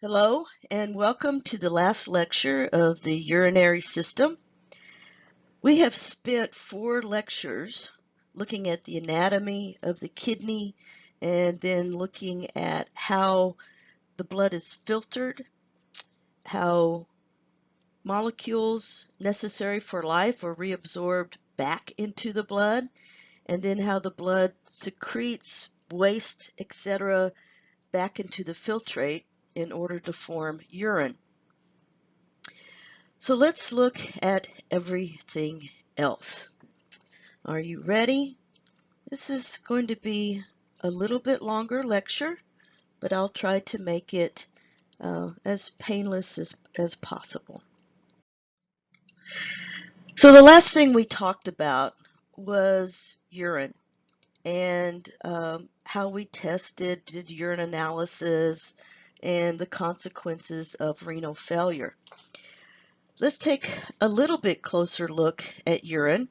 Hello, and welcome to the last lecture of the urinary system. We have spent 4 lectures looking at the anatomy of the kidney and then looking at how the blood is filtered, how molecules necessary for life are reabsorbed back into the blood, and then how the blood secretes waste, etc., back into the filtrate in order to form urine. So let's look at everything else. Are you ready? This is going to be a little bit longer lecture, but I'll try to make it as painless as possible. So the last thing we talked about was urine and how we did urine analysis and the consequences of renal failure. Let's take a little bit closer look at urine.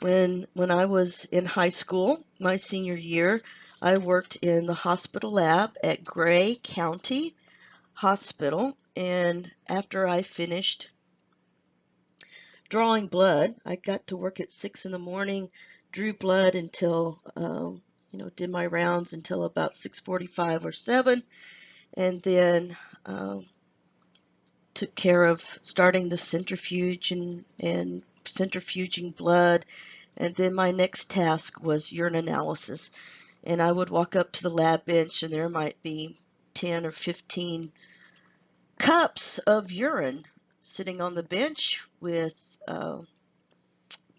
When I was in high school, my senior year, I worked in the hospital lab at Gray County Hospital, and after I finished drawing blood, I got to work at 6 in the morning, drew blood until, did my rounds until about 6:45 or 7, and then took care of starting the centrifuge and centrifuging blood. And then my next task was urine analysis. And I would walk up to the lab bench and there might be 10 or 15 cups of urine sitting on the bench with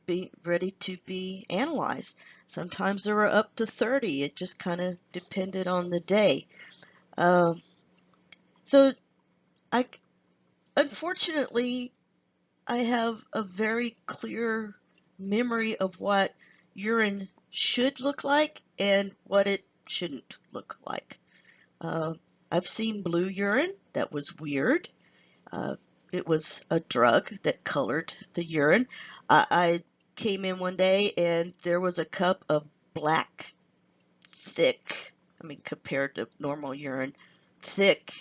be ready to be analyzed. Sometimes there were up to 30. It just kind of depended on the day. So unfortunately, I have a very clear memory of what urine should look like and what it shouldn't look like. I've seen blue urine. That was weird. It was a drug that colored the urine. I came in one day and there was a cup of black, thick, compared to normal urine, thick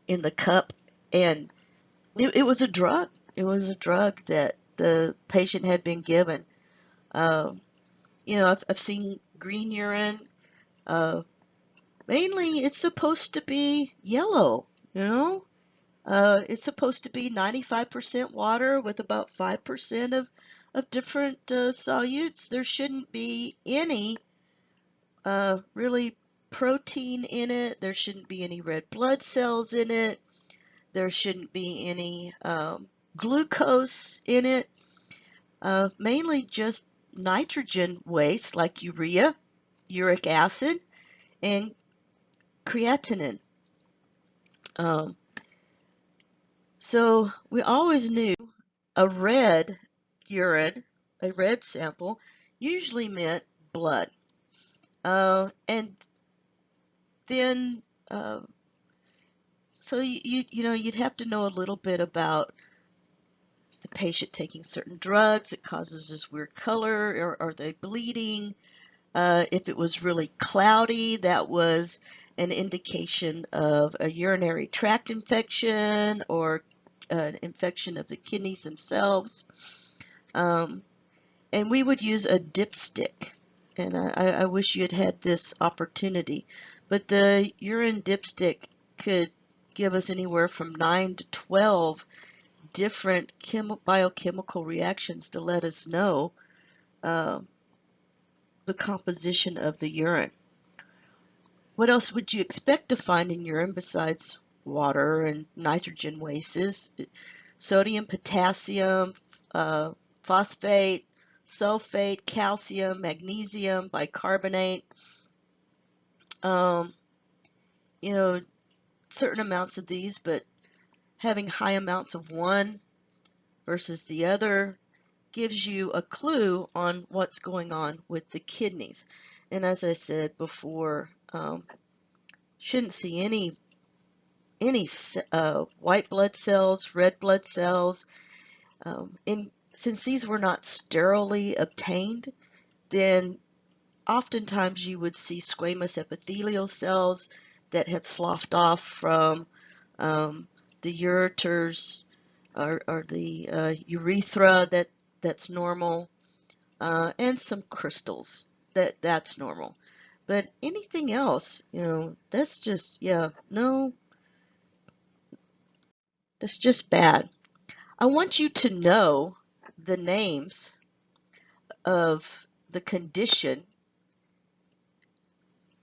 in the cup, and it was a drug. It was a drug that the patient had been given. I've seen green urine. Mainly, it's supposed to be yellow. It's supposed to be 95% water with about 5% of different solutes. There shouldn't be any really protein in it. There shouldn't be any red blood cells in it. There shouldn't be any glucose in it. Mainly just nitrogen waste like urea, uric acid, and creatinine. So we always knew a red urine, a red sample, usually meant blood. And then, so you'd have to know a little bit about the patient taking certain drugs. It causes this weird color, or are they bleeding? If it was really cloudy, that was an indication of a urinary tract infection or an infection of the kidneys themselves. And we would use a dipstick. And I wish you had had this opportunity. But the urine dipstick could give us anywhere from 9 to 12 different biochemical reactions to let us know the composition of the urine. What else would you expect to find in urine besides water and nitrogen wastes? Sodium, potassium, phosphate, sulfate, calcium, magnesium, bicarbonate. Certain amounts of these, but having high amounts of one versus the other gives you a clue on what's going on with the kidneys. And as I said before, shouldn't see any white blood cells, red blood cells. Since these were not sterilely obtained, then oftentimes you would see squamous epithelial cells that had sloughed off from the ureters or the urethra that's normal, and some crystals that's normal. But anything else, that's just, yeah, no, that's just bad. I want you to know the names of the condition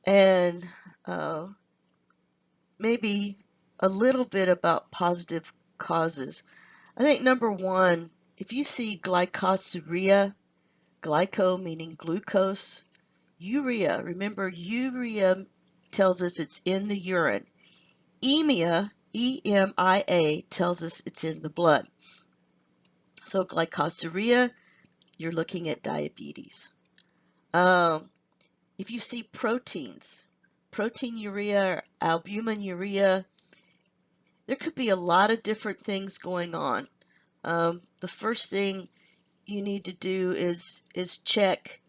and uh, maybe a little bit about positive causes. I think number one, if you see glycosuria, glyco meaning glucose, urea, remember urea tells us it's in the urine. Emia, E-M-I-A, tells us it's in the blood. So glycosuria, you're looking at diabetes. If you see proteins, proteinuria, albuminuria, there could be a lot of different things going on. The first thing you need to do is check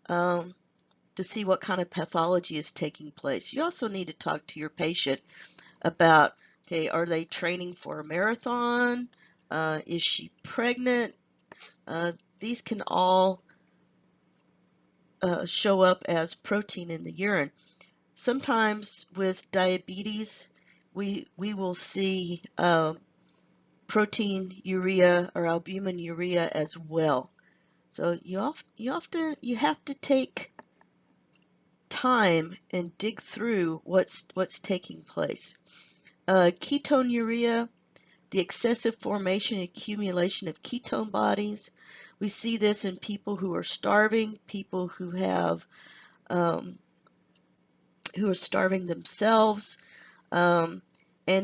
to see what kind of pathology is taking place. You also need to talk to your patient about, okay, are they training for a marathon? Is she pregnant? These can all show up as protein in the urine. Sometimes with diabetes, we will see proteinuria or albuminuria as well. So you have to take time and dig through what's taking place. Ketonuria, the excessive formation and accumulation of ketone bodies. We see this in people who are starving, people who are starving themselves. And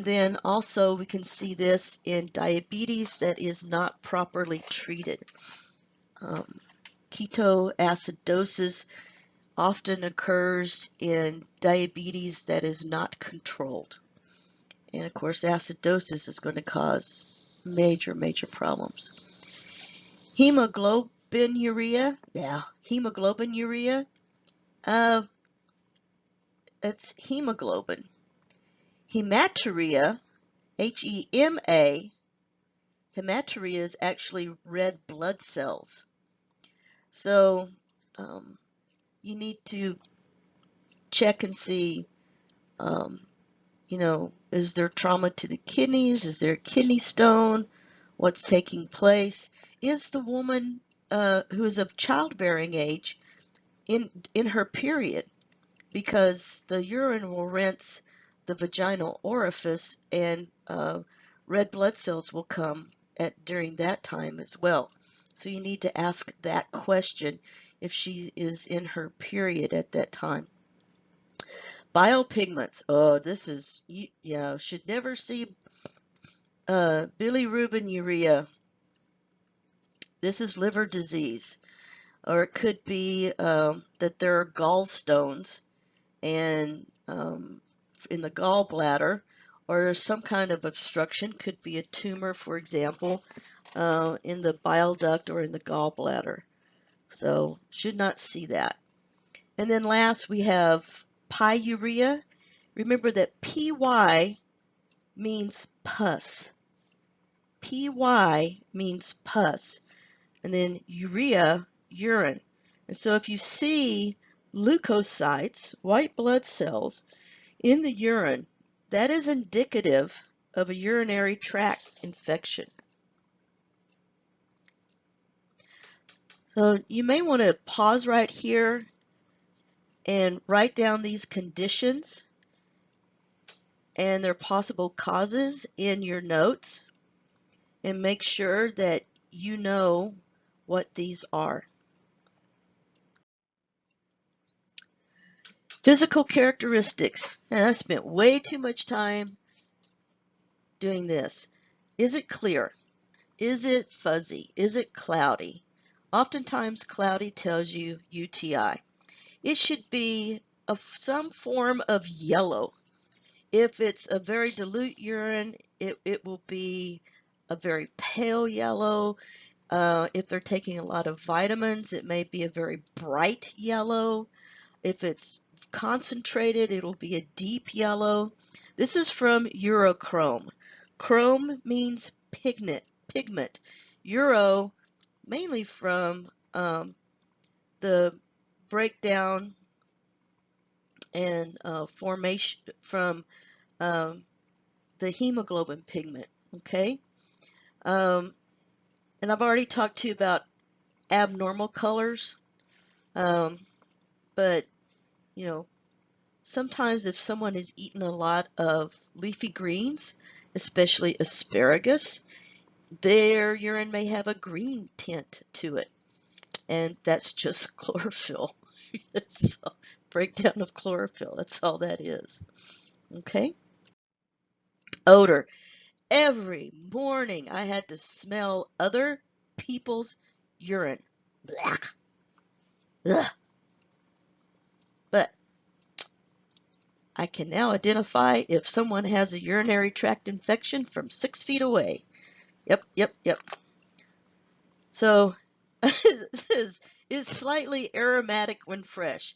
then also we can see this in diabetes that is not properly treated. Ketoacidosis often occurs in diabetes that is not controlled. And of course, acidosis is going to cause major, major problems. Hemoglobinuria, hemoglobinuria, it's hemoglobin. Hematuria, H-E-M-A, hematuria is actually red blood cells. So you need to check and see, is there trauma to the kidneys? Is there a kidney stone? What's taking place? Is the woman who is of childbearing age in her period? Because the urine will rinse the vaginal orifice, and red blood cells will come during that time as well. So you need to ask that question if she is in her period at that time. Biopigments. Oh, this is, should never see bilirubinuria. This is liver disease. Or it could be that there are gallstones and in the gallbladder, or there's some kind of obstruction. Could be a tumor, for example, in the bile duct or in the gallbladder. So should not see that. And then last we have pyuria. Remember that PY means pus. PY means pus. And then urea, urine. And so if you see leukocytes, white blood cells, in the urine, that is indicative of a urinary tract infection. So you may want to pause right here and write down these conditions and their possible causes in your notes, and make sure that you know what these are. Physical characteristics. And I spent way too much time doing this. Is it clear? Is it fuzzy? Is it cloudy? Oftentimes cloudy tells you UTI. It should be of some form of yellow. If it's a very dilute urine, it will be a very pale yellow. If they're taking a lot of vitamins, it may be a very bright yellow. If it's concentrated, it'll be a deep yellow. This is from urochrome. Chrome means pigment. Uro, mainly from the breakdown and formation from the hemoglobin pigment, okay? And I've already talked to you about abnormal colors, but, you know, sometimes if someone has eaten a lot of leafy greens, especially asparagus, their urine may have a green tint to it, and that's just chlorophyll. It's a breakdown of chlorophyll. That's all that is. Okay? Odor. Every morning I had to smell other people's urine. Blech. Ugh. But I can now identify if someone has a urinary tract infection from 6 feet away. Yep. So this is slightly aromatic when fresh.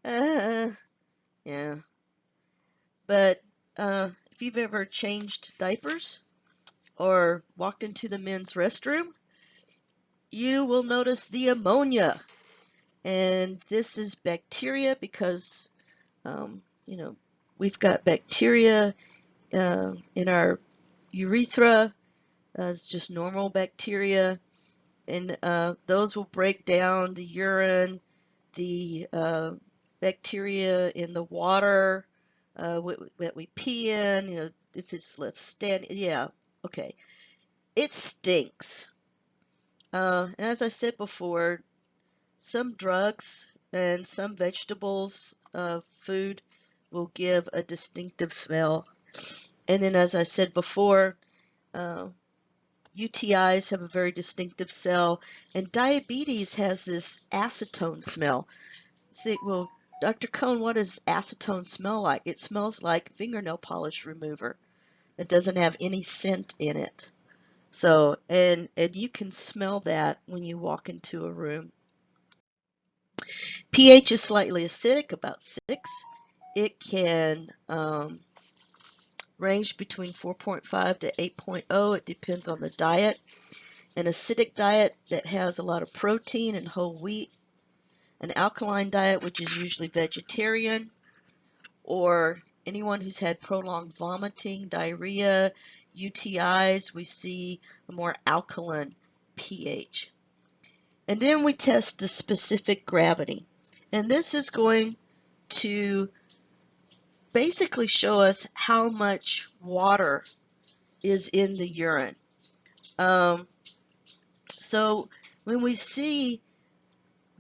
Yeah. But if you've ever changed diapers or walked into the men's restroom, you will notice the ammonia. And this is bacteria because, you know, we've got bacteria in our urethra. It's just normal bacteria. And those will break down the urine, the bacteria in the water that we pee in, you know, if it's left standing. Yeah, okay. It stinks. And as I said before, some drugs and some vegetables, food will give a distinctive smell. And then, as I said before, UTIs have a very distinctive smell, and diabetes has this acetone smell. See, well, Dr. Cohn, what does acetone smell like? It smells like fingernail polish remover. It doesn't have any scent in it. So, and you can smell that when you walk into a room. pH is slightly acidic, about 6. It can range between 4.5 to 8.0. It depends on the diet. An acidic diet that has a lot of protein and whole wheat. An alkaline diet, which is usually vegetarian, or anyone who's had prolonged vomiting, diarrhea, UTIs, we see a more alkaline pH. And then we test the specific gravity. And this is going to basically show us how much water is in the urine. So when we see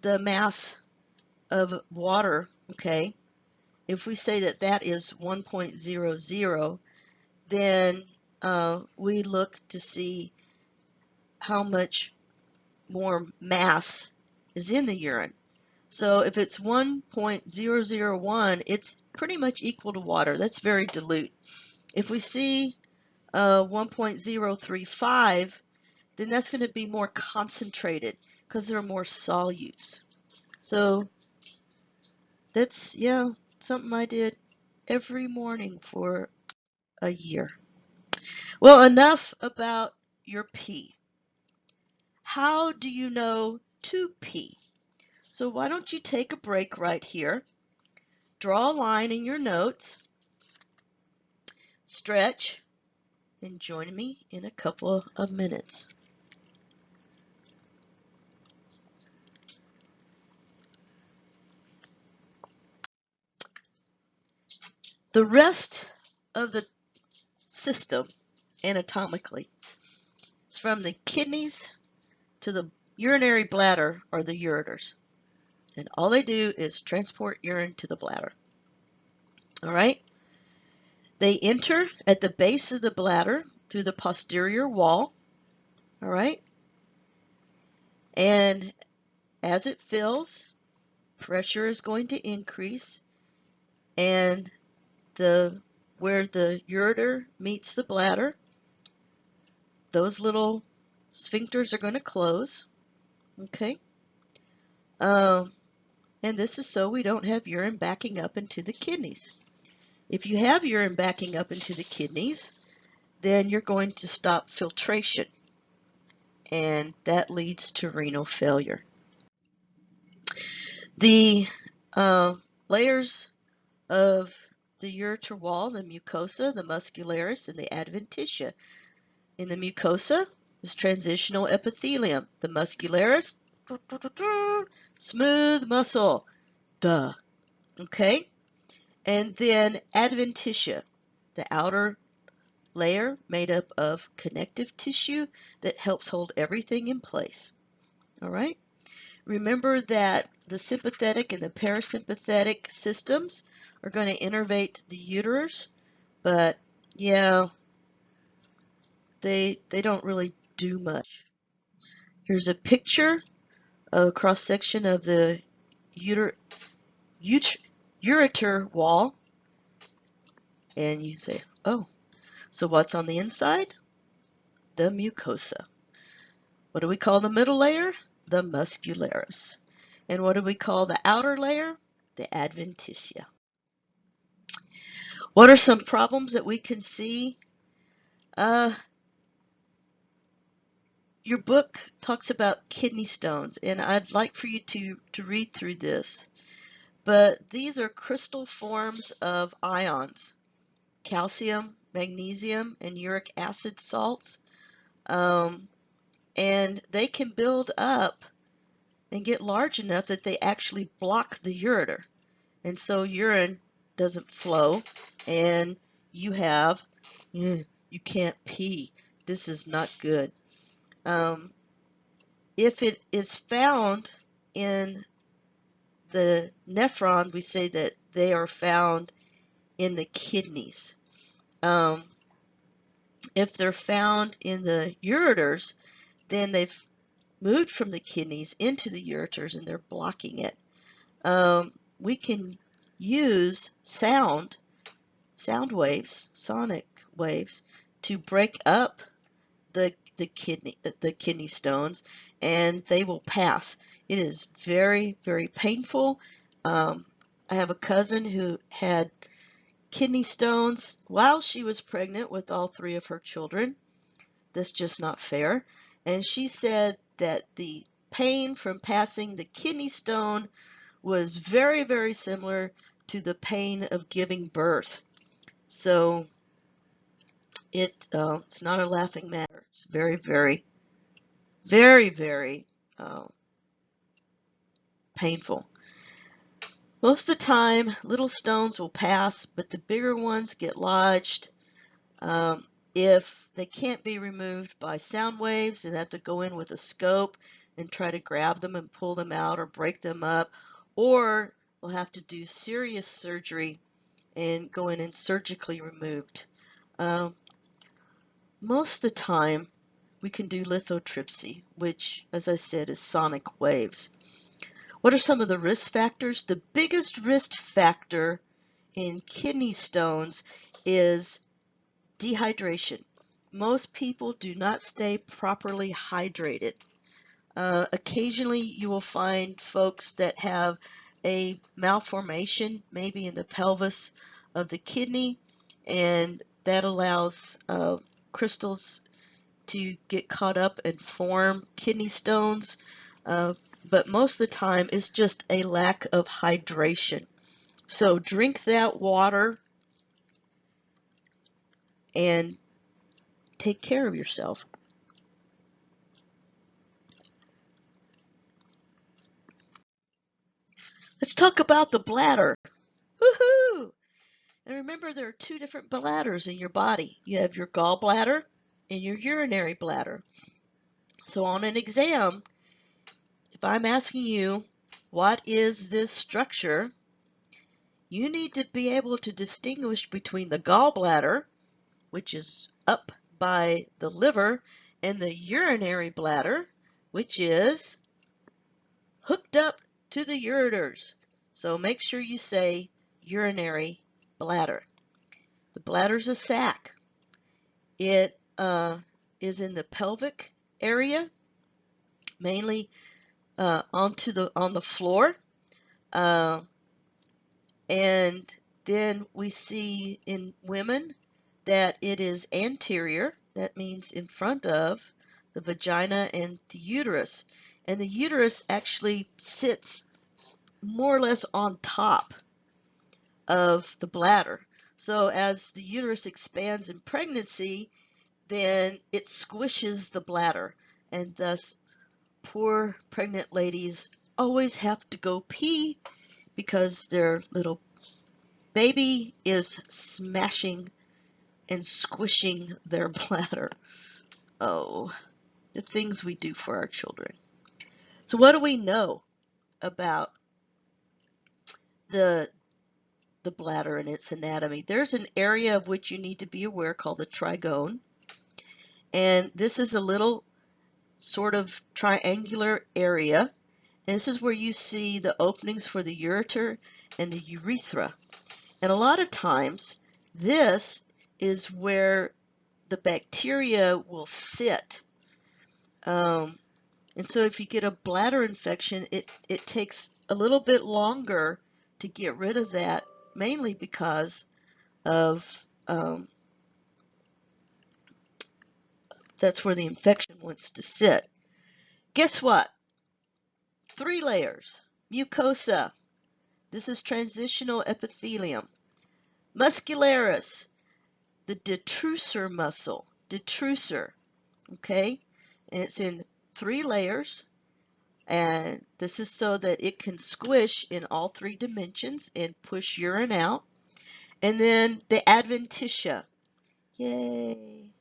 the mass of water, okay, if we say that that is 1.00, then we look to see how much more mass is in the urine. So if it's 1.001, it's pretty much equal to water. That's very dilute. If we see 1.035, then that's going to be more concentrated because there are more solutes. So that's, yeah, something I did every morning for a year. Well, enough about your pee. How do you know to pee? So why don't you take a break right here, draw a line in your notes, stretch, and join me in a couple of minutes. The rest of the system anatomically is from the kidneys to the urinary bladder or the ureters. And all they do is transport urine to the bladder. All right? They enter at the base of the bladder through the posterior wall. All right? And as it fills, pressure is going to increase, and where the ureter meets the bladder, those little sphincters are going to close. Okay? And and this is so we don't have urine backing up into the kidneys. If you have urine backing up into the kidneys, then you're going to stop filtration, and that leads to renal failure. The layers of the ureter wall, the mucosa, the muscularis, and the adventitia. In the mucosa is transitional epithelium. The muscularis, smooth muscle, duh, okay? And then adventitia, the outer layer made up of connective tissue that helps hold everything in place, all right? Remember that the sympathetic and the parasympathetic systems are going to innervate the uterus, but yeah, they don't really do much. Here's a picture of a cross-section of the ureter wall, and you say, oh, so what's on the inside? The mucosa. What do we call the middle layer? The muscularis. And what do we call the outer layer? The adventitia. What are some problems that we can see? Your book talks about kidney stones, and I'd like for you to read through this. But these are crystal forms of ions, calcium, magnesium, and uric acid salts. And they can build up and get large enough that they actually block the ureter. And so urine doesn't flow, and you can't pee. This is not good. If it is found in the nephron, we say that they are found in the kidneys. If they're found in the ureters, then they've moved from the kidneys into the ureters and they're blocking it. We can use sound waves, sonic waves, to break up the kidney stones, and they will pass. It is very, very painful. I have a cousin who had kidney stones while she was pregnant with all 3 of her children. That's just not fair. And she said that the pain from passing the kidney stone was very, very similar to the pain of giving birth. So it's not a laughing matter. It's very, very, very, very painful. Most of the time, little stones will pass, but the bigger ones get lodged. If they can't be removed by sound waves, they have to go in with a scope and try to grab them and pull them out or break them up, or they'll have to do serious surgery and go in and surgically removed. Most of the time, we can do lithotripsy, which, as I said, is sonic waves. What are some of the risk factors? The biggest risk factor in kidney stones is dehydration. Most people do not stay properly hydrated. Occasionally you will find folks that have a malformation, maybe in the pelvis of the kidney, and that allows crystals to get caught up and form kidney stones. But most of the time it's just a lack of hydration. So drink that water and take care of yourself. Let's talk about the bladder. Woohoo! And remember, there are 2 different bladders in your body. You have your gallbladder and your urinary bladder. So on an exam, if I'm asking you, what is this structure? You need to be able to distinguish between the gallbladder, which is up by the liver, and the urinary bladder, which is hooked up to the ureters. So make sure you say urinary bladder. The bladder's a sac. It is in the pelvic area, mainly on the floor. Uh, and then we see in women that it is anterior. That means in front of the vagina and the uterus. And the uterus actually sits more or less on top of the bladder. So as the uterus expands in pregnancy, then it squishes the bladder, and thus poor pregnant ladies always have to go pee because their little baby is smashing and squishing their bladder. Oh, the things we do for our children. So what do we know about the bladder and its anatomy? There's an area of which you need to be aware called the trigone. And this is a little sort of triangular area. And this is where you see the openings for the ureter and the urethra. And a lot of times, this is where the bacteria will sit. And so if you get a bladder infection, it takes a little bit longer to get rid of that, mainly because of that's where the infection wants to sit. Guess what? 3 layers. Mucosa. This is transitional epithelium. Muscularis, the detrusor muscle. Detrusor. Okay? And it's in 3 layers. And this is so that it can squish in all 3 dimensions and push urine out. And then the adventitia. Yay!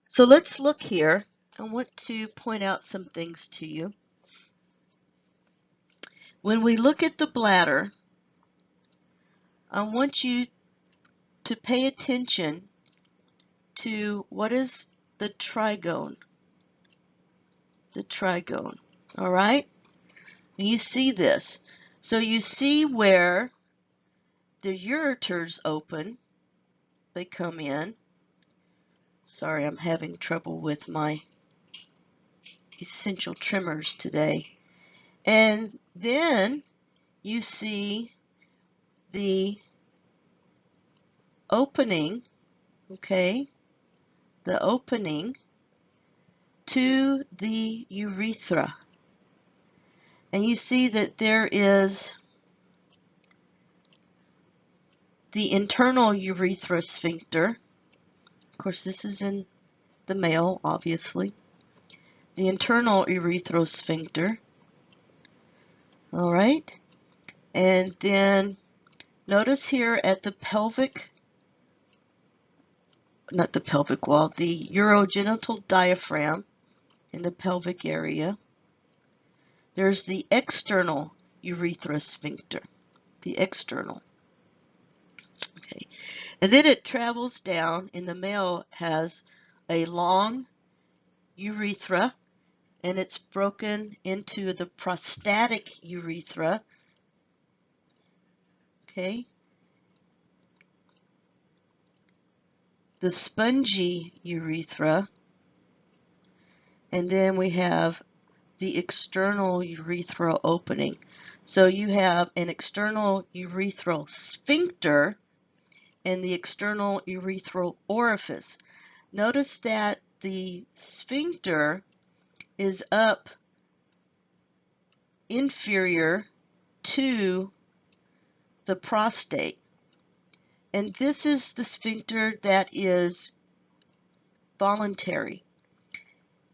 So let's look here. I want to point out some things to you. When we look at the bladder, I want you to pay attention to what is the trigone. The trigone. All right? And you see this. So you see where the ureters open. They come in. Sorry, I'm having trouble with my essential trimmers today. And then you see the opening, okay, the opening to the urethra. And you see that there is the internal urethra sphincter. Of course, this is in the male, obviously. The internal urethrosphincter. All right. And then notice here at the pelvic, not the pelvic wall, the urogenital diaphragm in the pelvic area. There's the external urethrosphincter. The external. Okay. And then it travels down, and the male has a long urethra, and it's broken into the prostatic urethra. Okay. The spongy urethra, and then we have the external urethral opening. So you have an external urethral sphincter and the external urethral orifice. Notice that the sphincter is up inferior to the prostate. And this is the sphincter that is voluntary.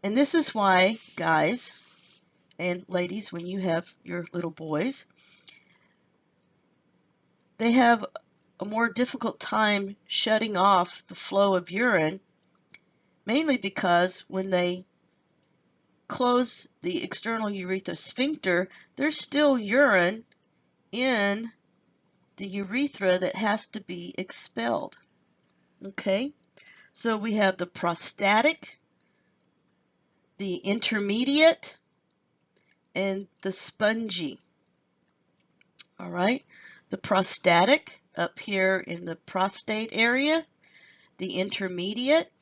And this is why, guys and ladies, when you have your little boys, they have a more difficult time shutting off the flow of urine, mainly because when they close the external urethral sphincter, there's still urine in the urethra that has to be expelled. Okay, so we have the prostatic, the intermediate, and the spongy. All right, the prostatic up here in the prostate area, the intermediate,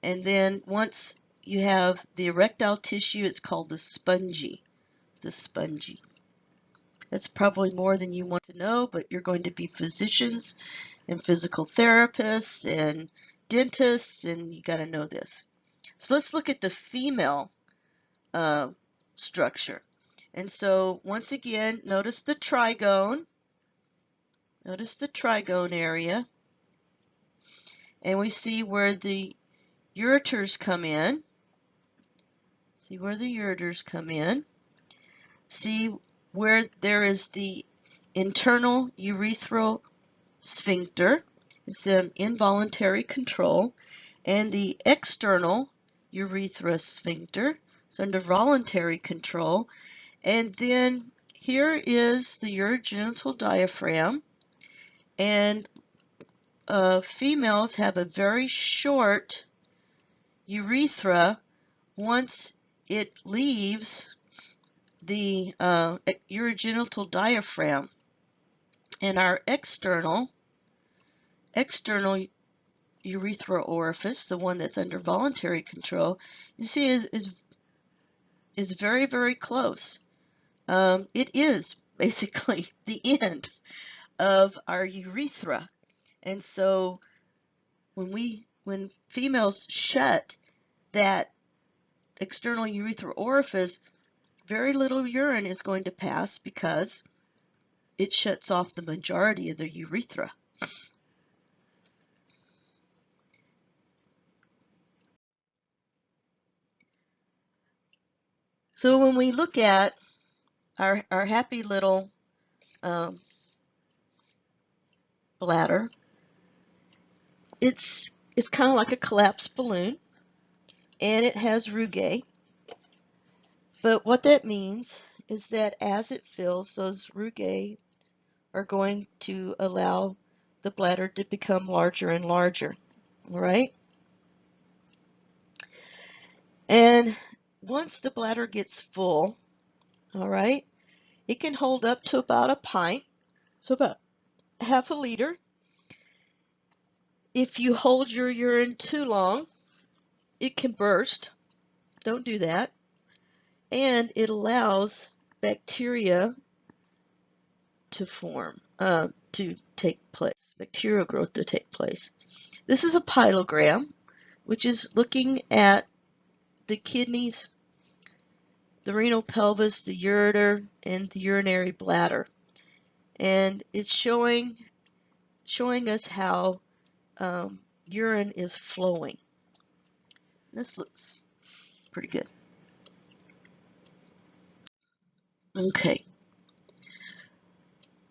and then once you have the erectile tissue, it's called the spongy. The spongy. That's probably more than you want to know, but you're going to be physicians and physical therapists and dentists, and you got to know this. So let's look at the female structure. And so once again, notice the trigone. Notice the trigone area. And we see where the ureters come in. See where the ureters come in. See where there is the internal urethral sphincter. It's an involuntary control. And the external urethral sphincter. It's under voluntary control. And then here is the urogenital diaphragm. And females have a very short urethra once it leaves the urogenital diaphragm. And our external urethral orifice, the one that's under voluntary control, you see is very, very close. It is basically the end of our urethra. And so when females shut that external urethral orifice, very little urine is going to pass because it shuts off the majority of the urethra. So when we look at our happy little bladder, it's kind of like a collapsed balloon, and it has rugae. But what that means is that as it fills, those rugae are going to allow the bladder to become larger and larger, all right? And once the bladder gets full, all right, it can hold up to about a pint, so about half a liter. If you hold your urine too long, it can burst. Don't do that. And it allows bacteria to form, to take place, bacterial growth to take place. This is a pilogram, which is looking at the kidneys, the renal pelvis, the ureter, and the urinary bladder. And it's showing us how urine is flowing. This looks pretty good. Okay.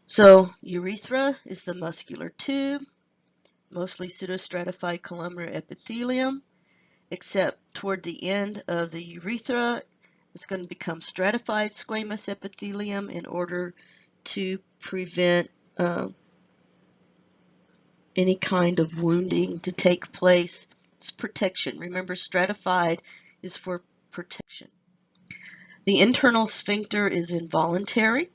So urethra is the muscular tube, mostly pseudostratified columnar epithelium, except toward the end of the urethra, it's going to become stratified squamous epithelium in order to prevent any kind of wounding to take place. It's protection. Remember, stratified is for protection. The internal sphincter is involuntary,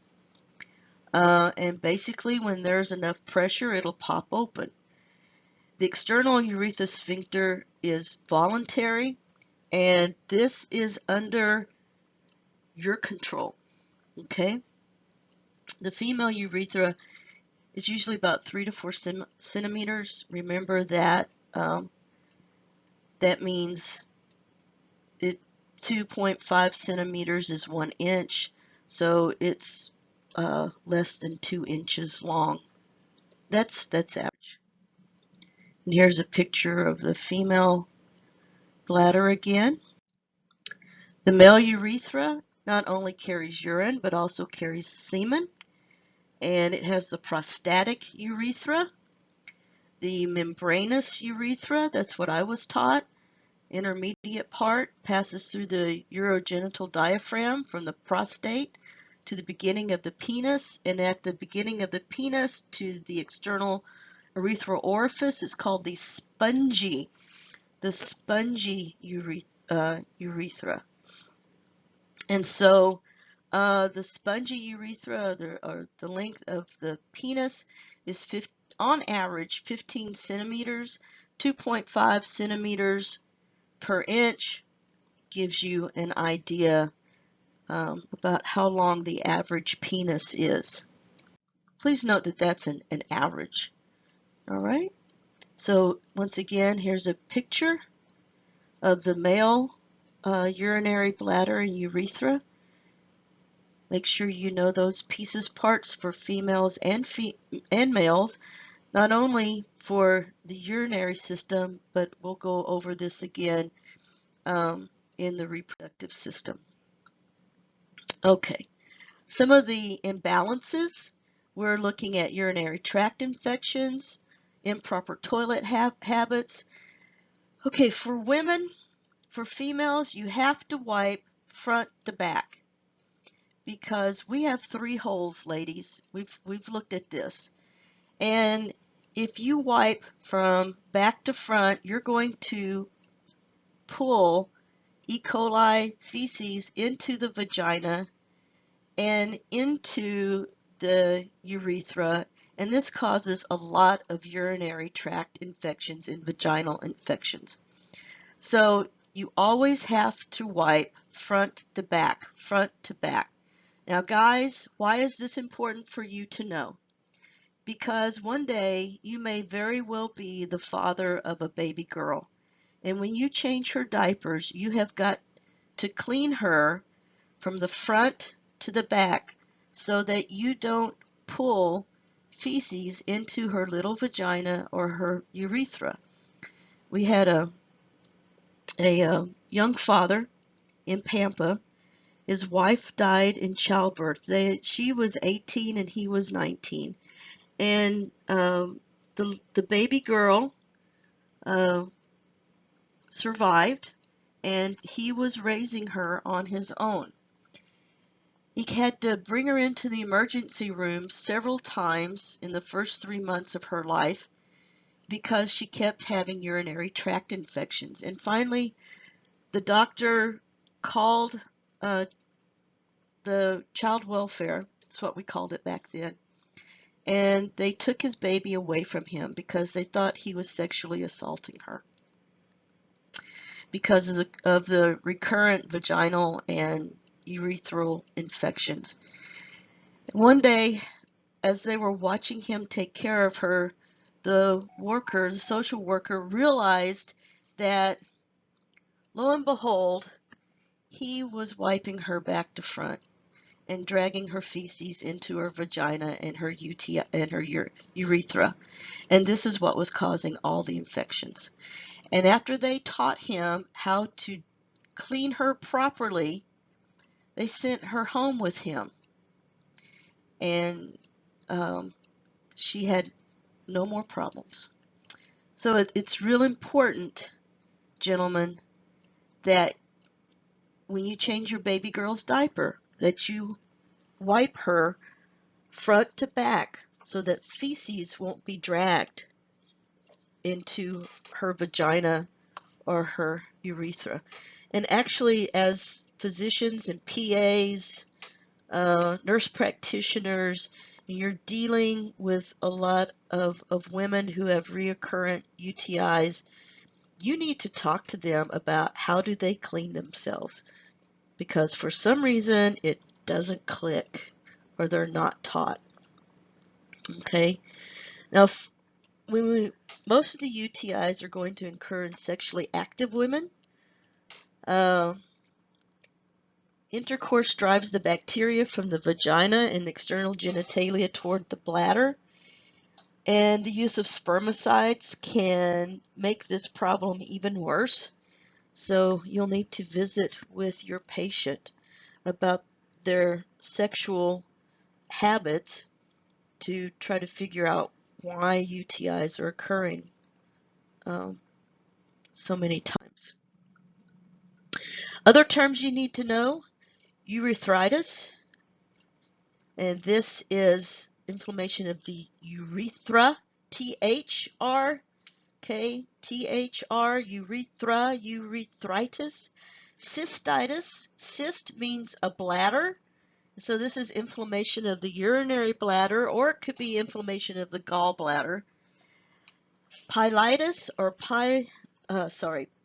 and basically when there's enough pressure, it'll pop open. The external urethral sphincter is voluntary, and this is under your control, okay? The female urethra is usually about 3 to 4 centimeters. Remember that that means 2.5 centimeters is 1 inch, so it's less than 2 inches long. That's average. And here's a picture of the female bladder again. The male urethra not only carries urine, but also carries semen. And it has the prostatic urethra, the membranous urethra, that's what I was taught. Intermediate part passes through the urogenital diaphragm from the prostate to the beginning of the penis, and at the beginning of the penis to the external urethral orifice is called the spongy urethra. And so the spongy urethra, or the length of the penis, is on average 15 centimeters, 2.5 centimeters per inch gives you an idea about how long the average penis is. Please note that that's an average. All right. So once again, here's a picture of the male urinary bladder and urethra. Make sure you know those pieces parts for females and males, not only for the urinary system, but we'll go over this again in the reproductive system. Okay, some of the imbalances, we're looking at urinary tract infections, improper toilet habits. Okay, for women, for females, you have to wipe front to back because we have 3 holes, ladies. We've looked at this. And if you wipe from back to front, you're going to pull E. coli feces into the vagina and into the urethra, and this causes a lot of urinary tract infections and vaginal infections. So you always have to wipe front to back, front to back. Now guys, why is this important for you to know? Because one day you may very well be the father of a baby girl, and when you change her diapers, you have got to clean her from the front to the back so that you don't pull feces into her little vagina or her urethra. We had a young father in Pampa. His wife died in childbirth. She was 18 and he was 19. And the baby girl survived, and he was raising her on his own. He had to bring her into the emergency room several times in the first 3 months of her life because she kept having urinary tract infections. And finally, the doctor called the child welfare, that's what we called it back then, and they took his baby away from him because they thought he was sexually assaulting her because of the recurrent vaginal and urethral infections. One day, as they were watching him take care of her, the social worker, realized that, lo and behold, he was wiping her back to front and dragging her feces into her vagina and her urethra. And this is what was causing all the infections. And after they taught him how to clean her properly, they sent her home with him. And she had no more problems. So it's real important, gentlemen, that when you change your baby girl's diaper, that you wipe her front to back so that feces won't be dragged into her vagina or her urethra. And actually, as physicians and PAs, nurse practitioners, you're dealing with a lot of women who have recurrent UTIs, you need to talk to them about how do they clean themselves, because for some reason it doesn't click or they're not taught. Okay, now most of the UTIs are going to occur in sexually active women. Intercourse drives the bacteria from the vagina and external genitalia toward the bladder, and the use of spermicides can make this problem even worse. So you'll need to visit with your patient about their sexual habits to try to figure out why UTIs are occurring so many times. Other terms you need to know: urethritis, and this is inflammation of the urethra, THR, okay, THR, urethra, urethritis. Cystitis, cyst means a bladder, so this is inflammation of the urinary bladder, or it could be inflammation of the gallbladder. Pyelitis or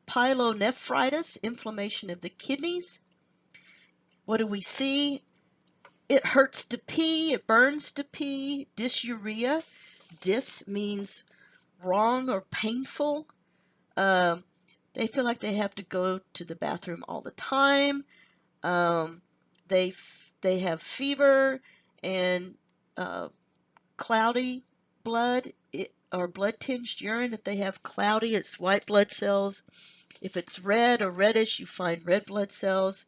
pyelonephritis, inflammation of the kidneys. What do we see? It hurts to pee, it burns to pee, dysuria. Dys means wrong or painful. They feel like they have to go to the bathroom all the time. Um, they have fever and cloudy blood or blood-tinged urine. If they have cloudy, it's white blood cells. If it's red or reddish, you find red blood cells.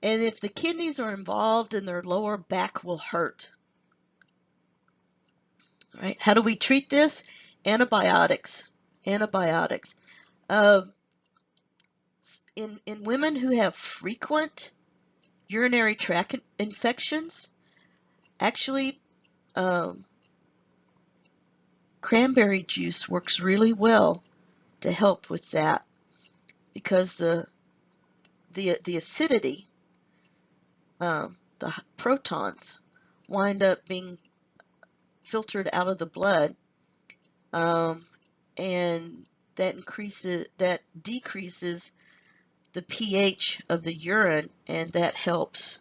And if the kidneys are involved, then their lower back will hurt. All right, how do we treat this? Antibiotics. Antibiotics. Uh, in women who have frequent urinary tract infections, actually cranberry juice works really well to help with that, because the acidity, the protons wind up being filtered out of the blood, and that decreases the pH of the urine, and that helps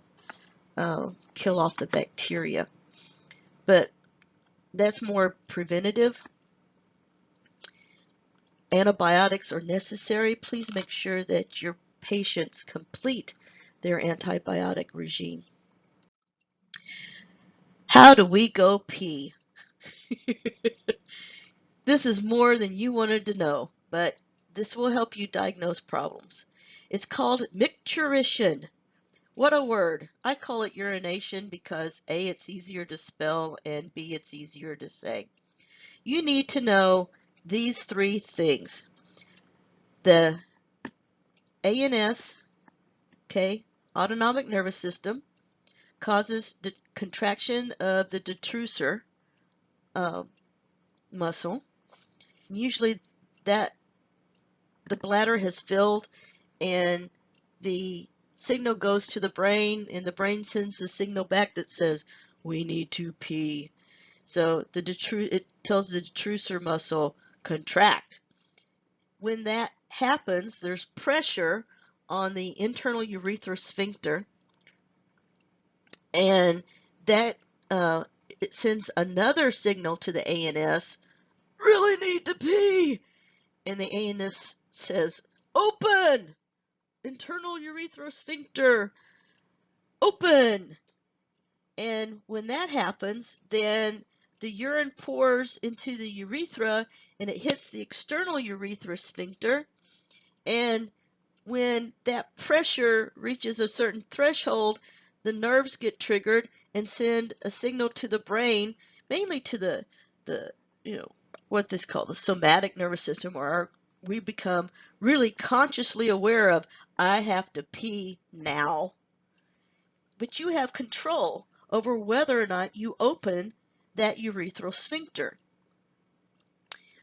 kill off the bacteria. But that's more preventative. Antibiotics are necessary. Please make sure that your patients complete their antibiotic regime. How do we go pee? This is more than you wanted to know, but this will help you diagnose problems. It's called micturition. What a word. I call it urination because A, it's easier to spell, and B, it's easier to say. You need to know these three things. The ANS, okay, autonomic nervous system, causes the contraction of the detrusor muscle. Usually that the bladder has filled and the signal goes to the brain, and the brain sends the signal back that says, we need to pee. So it tells the detrusor muscle, contract. When that happens, there's pressure on the internal urethral sphincter, and that it sends another signal to the ANS, really need to pee, and the ANS says, open, internal urethral sphincter, open. And when that happens, then the urine pours into the urethra and it hits the external urethral sphincter, and when that pressure reaches a certain threshold, the nerves get triggered and send a signal to the brain, mainly to the what this called the somatic nervous system, or we become really consciously aware of, I have to pee now. But you have control over whether or not you open that urethral sphincter.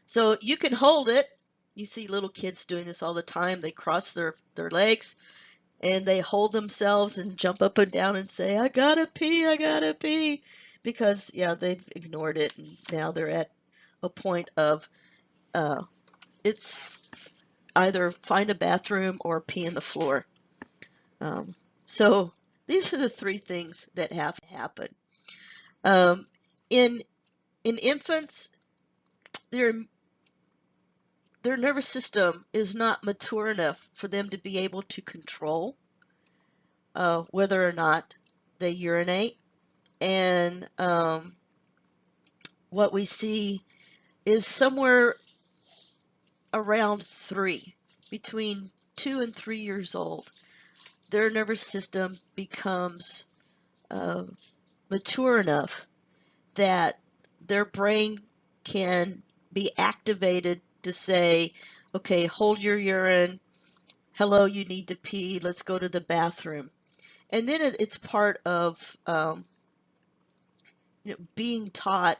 So you can hold it. You see little kids doing this all the time. They cross their legs and they hold themselves and jump up and down and say, I gotta pee, because they've ignored it, and now they're at a point of it's either find a bathroom or pee in the floor. So these are the three things that have to happen. In infants, their nervous system is not mature enough for them to be able to control whether or not they urinate. And what we see is somewhere around 3, between 2 and 3 years old, their nervous system becomes mature enough that their brain can be activated to say, okay, hold your urine, hello, you need to pee, let's go to the bathroom. And then it's part of being taught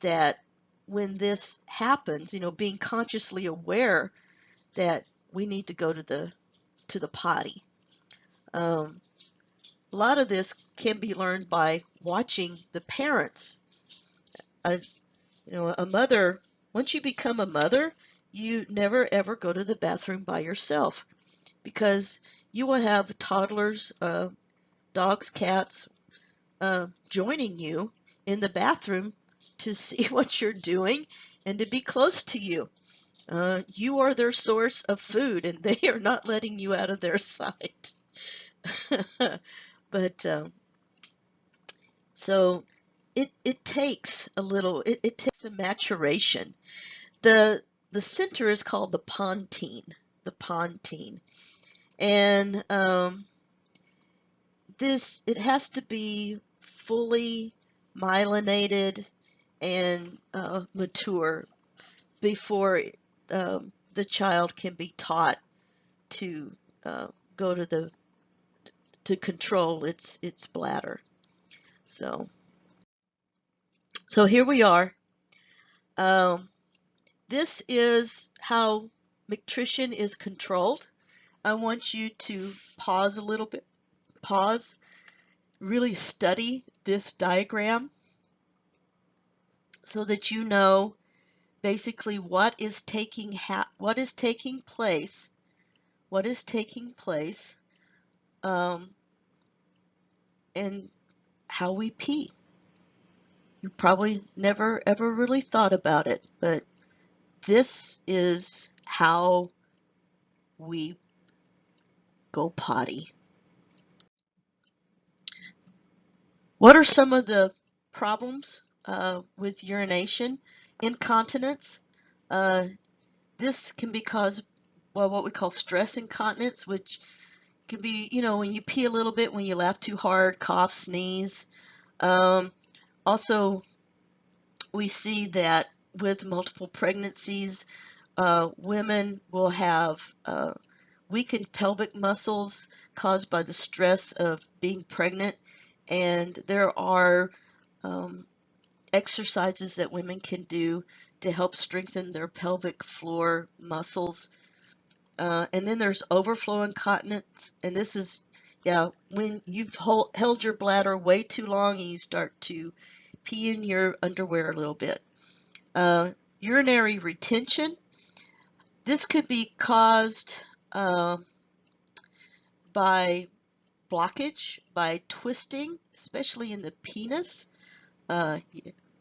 that when this happens, being consciously aware that we need to go to the potty. A lot of this can be learned by watching the parents. A mother, once you become a mother, you never ever go to the bathroom by yourself, because you will have toddlers, dogs, cats, joining you in the bathroom to see what you're doing and to be close to you. You are their source of food, and they are not letting you out of their sight. But so it takes a little, it takes a maturation. The center is called the pontine, and it has to be fully myelinated and mature before the child can be taught to go to control its bladder. So here we are. This is how nutrition is controlled. I want you to pause a little bit. Pause. Really study this diagram so that you know basically what is taking place, and how we pee. You probably never ever really thought about it, but this is how we go potty. What are some of the problems with urination? Incontinence. This can be caused by what we call stress incontinence, which can be, when you pee a little bit, when you laugh too hard, cough, sneeze. Also, we see that with multiple pregnancies, women will have weakened pelvic muscles caused by the stress of being pregnant, and there are exercises that women can do to help strengthen their pelvic floor muscles. And then there's overflow incontinence, and this is, when you've held your bladder way too long and you start to pee in your underwear a little bit. Urinary retention. This could be caused by blockage, by twisting, especially in the penis.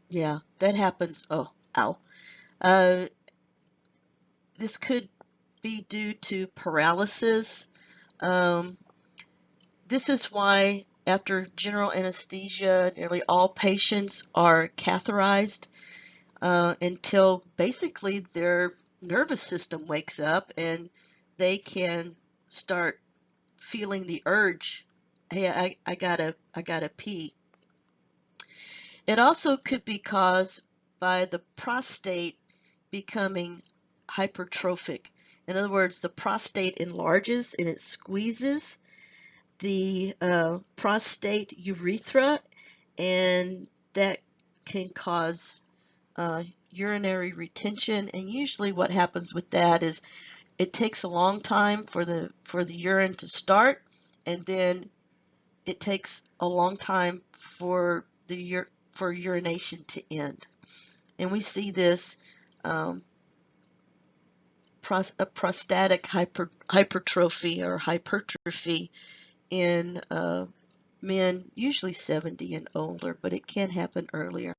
Yeah, that happens. Oh, ow. This could be due to paralysis. This is why after general anesthesia, nearly all patients are catheterized until basically their nervous system wakes up and they can start feeling the urge. Hey, I gotta pee. It also could be caused by the prostate becoming hypertrophic. In other words, the prostate enlarges and it squeezes the prostate urethra, and that can cause urinary retention. And usually what happens with that is it takes a long time for the urine to start, and then it takes a long time for urination to end. And we see this prostatic hypertrophy or hypertrophy in men usually 70 and older, but it can happen earlier.